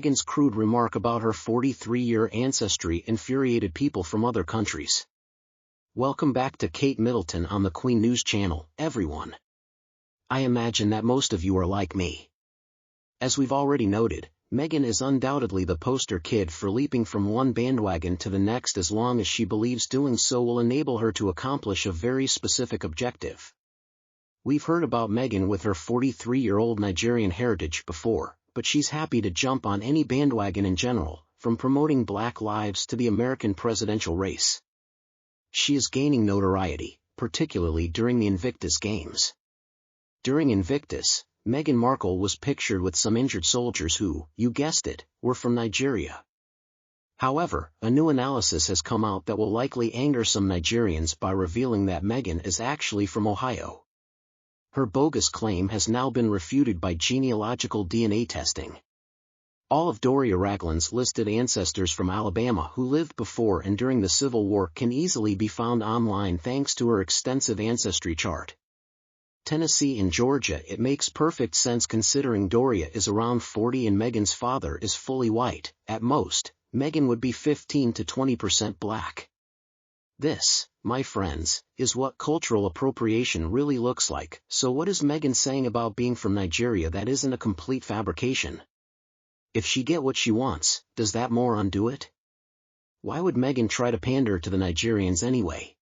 Meghan's crude remark about her 43-year ancestry infuriated people from other countries. Welcome back to Kate Middleton on the Queen News Channel, everyone. I imagine that most of you are like me. As we've already noted, Meghan is undoubtedly the poster kid for leaping from one bandwagon to the next as long as she believes doing so will enable her to accomplish a very specific objective. We've heard about Meghan with her 43-year-old Nigerian heritage before, but she's happy to jump on any bandwagon in general, from promoting Black lives to the American presidential race. She is gaining notoriety, particularly during the Invictus Games. During Invictus, Meghan Markle was pictured with some injured soldiers who, you guessed it, were from Nigeria. However, a new analysis has come out that will likely anger some Nigerians by revealing that Meghan is actually from Ohio. Her bogus claim has now been refuted by genealogical DNA testing. All of Doria Ragland's listed ancestors from Alabama who lived before and during the Civil War can easily be found online thanks to her extensive ancestry chart. Tennessee and Georgia. It makes perfect sense considering Doria is around 40 and Meghan's father is fully white. At most, Meghan would be 15 to 20% black. This, my friends, is what cultural appropriation really looks like. So what is Meghan saying about being from Nigeria that isn't a complete fabrication? If she gets what she wants, does that more undo it? Why would Meghan try to pander to the Nigerians anyway?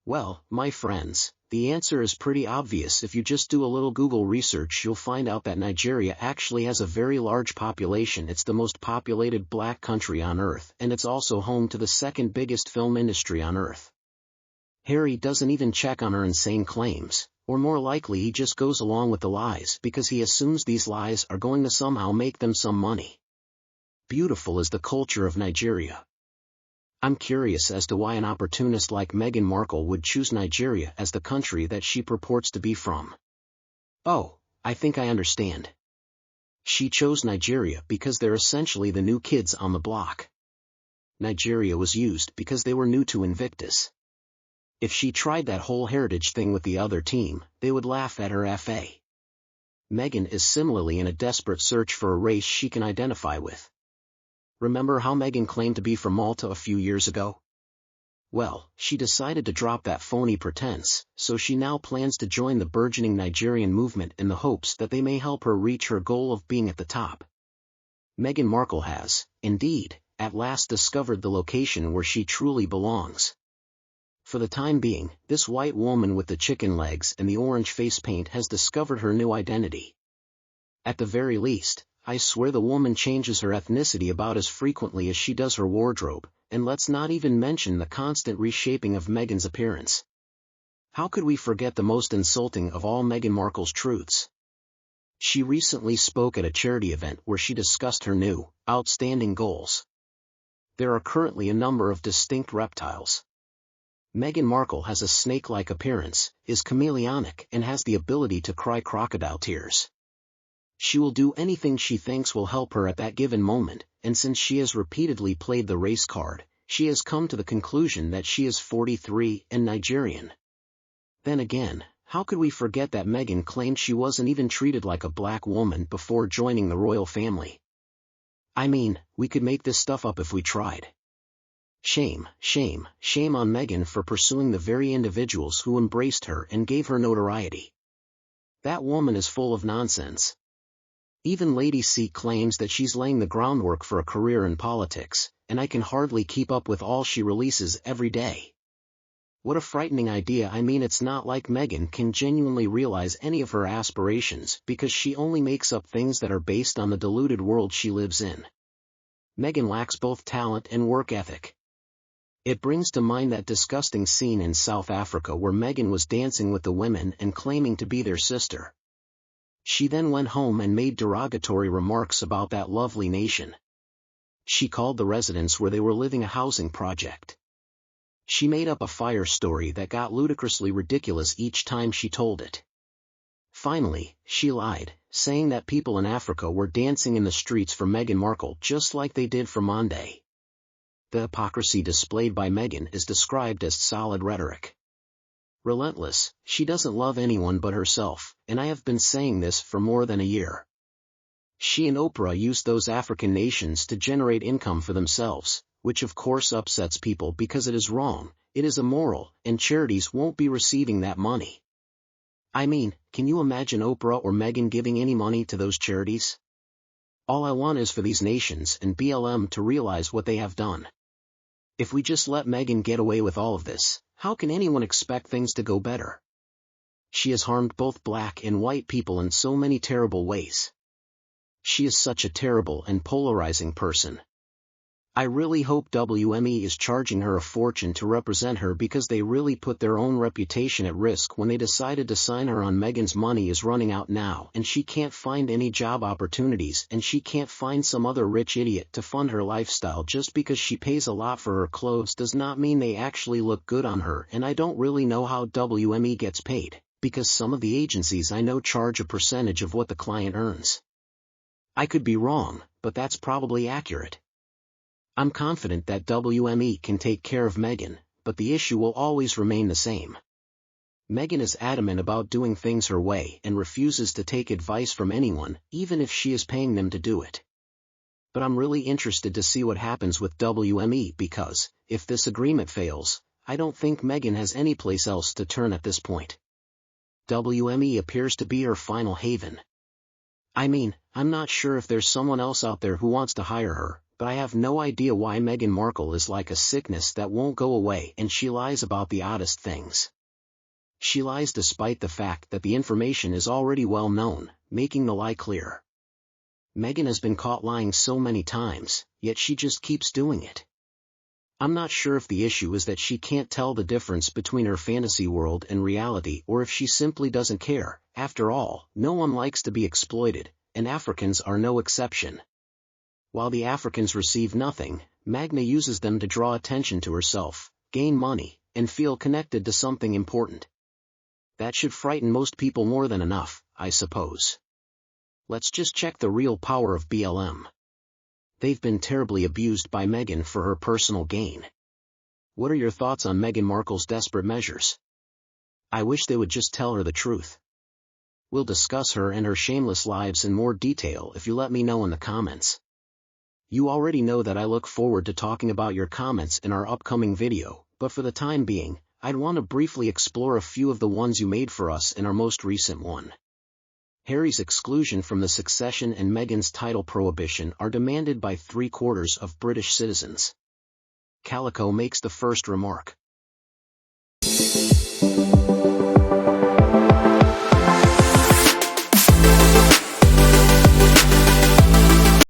Well, my friends, the answer is pretty obvious. If you just do a little Google research, you'll find out that Nigeria actually has a very large population. It's the most populated black country on earth, and it's also home to the second biggest film industry on earth. Harry doesn't even check on her insane claims, or more likely he just goes along with the lies because he assumes these lies are going to somehow make them some money. Beautiful is the culture of Nigeria. I'm curious as to why an opportunist like Meghan Markle would choose Nigeria as the country that she purports to be from. Oh, I think I understand. She chose Nigeria because they're essentially the new kids on the block. Nigeria was used because they were new to Invictus. If she tried that whole heritage thing with the other team, they would laugh at her FA. Meghan is similarly in a desperate search for a race she can identify with. Remember how Meghan claimed to be from Malta a few years ago? Well, she decided to drop that phony pretense, so she now plans to join the burgeoning Nigerian movement in the hopes that they may help her reach her goal of being at the top. Meghan Markle has, indeed, at last discovered the location where she truly belongs. For the time being, this white woman with the chicken legs and the orange face paint has discovered her new identity. At the very least, I swear the woman changes her ethnicity about as frequently as she does her wardrobe, and let's not even mention the constant reshaping of Meghan's appearance. How could we forget the most insulting of all Meghan Markle's truths? She recently spoke at a charity event where she discussed her new, outstanding goals. There are currently a number of distinct reptiles. Meghan Markle has a snake-like appearance, is chameleonic, and has the ability to cry crocodile tears. She will do anything she thinks will help her at that given moment, and since she has repeatedly played the race card, she has come to the conclusion that she is 43 and Nigerian. Then again, how could we forget that Meghan claimed she wasn't even treated like a black woman before joining the royal family? I mean, we could make this stuff up if we tried. Shame, shame, shame on Meghan for pursuing the very individuals who embraced her and gave her notoriety. That woman is full of nonsense. Even Lady C claims that she's laying the groundwork for a career in politics, and I can hardly keep up with all she releases every day. What a frightening idea. I mean, it's not like Meghan can genuinely realize any of her aspirations because she only makes up things that are based on the deluded world she lives in. Meghan lacks both talent and work ethic. It brings to mind that disgusting scene in South Africa where Meghan was dancing with the women and claiming to be their sister. She then went home and made derogatory remarks about that lovely nation. She called the residence where they were living a housing project. She made up a fire story that got ludicrously ridiculous each time she told it. Finally, she lied, saying that people in Africa were dancing in the streets for Meghan Markle just like they did for Monday. The hypocrisy displayed by Meghan is described as solid rhetoric. Relentless, she doesn't love anyone but herself, and I have been saying this for more than a year. She and Oprah used those African nations to generate income for themselves, which of course upsets people because it is wrong, it is immoral, and charities won't be receiving that money. I mean, can you imagine Oprah or Meghan giving any money to those charities? All I want is for these nations and BLM to realize what they have done. If we just let Meghan get away with all of this, how can anyone expect things to go better? She has harmed both black and white people in so many terrible ways. She is such a terrible and polarizing person. I really hope WME is charging her a fortune to represent her, because they really put their own reputation at risk when they decided to sign her on. Meghan's money is running out now and she can't find any job opportunities, and she can't find some other rich idiot to fund her lifestyle. Just because she pays a lot for her clothes does not mean they actually look good on her. And I don't really know how WME gets paid, because some of the agencies I know charge a percentage of what the client earns. I could be wrong, but that's probably accurate. I'm confident that WME can take care of Meghan, but the issue will always remain the same. Meghan is adamant about doing things her way and refuses to take advice from anyone, even if she is paying them to do it. But I'm really interested to see what happens with WME, because, if this agreement fails, I don't think Meghan has any place else to turn at this point. WME appears to be her final haven. I mean, I'm not sure if there's someone else out there who wants to hire her, but I have no idea why Meghan Markle is like a sickness that won't go away, and she lies about the oddest things. She lies despite the fact that the information is already well known, making the lie clear. Meghan has been caught lying so many times, yet she just keeps doing it. I'm not sure if the issue is that she can't tell the difference between her fantasy world and reality, or if she simply doesn't care. After all, no one likes to be exploited, and Africans are no exception. While the Africans receive nothing, Meghan uses them to draw attention to herself, gain money, and feel connected to something important. That should frighten most people more than enough, I suppose. Let's just check the real power of BLM. They've been terribly abused by Meghan for her personal gain. What are your thoughts on Meghan Markle's desperate measures? I wish they would just tell her the truth. We'll discuss her and her shameless lives in more detail if you let me know in the comments. You already know that I look forward to talking about your comments in our upcoming video, but for the time being, I'd want to briefly explore a few of the ones you made for us in our most recent one. Harry's exclusion from the succession and Meghan's title prohibition are demanded by 3/4 of British citizens. Calico makes the first remark.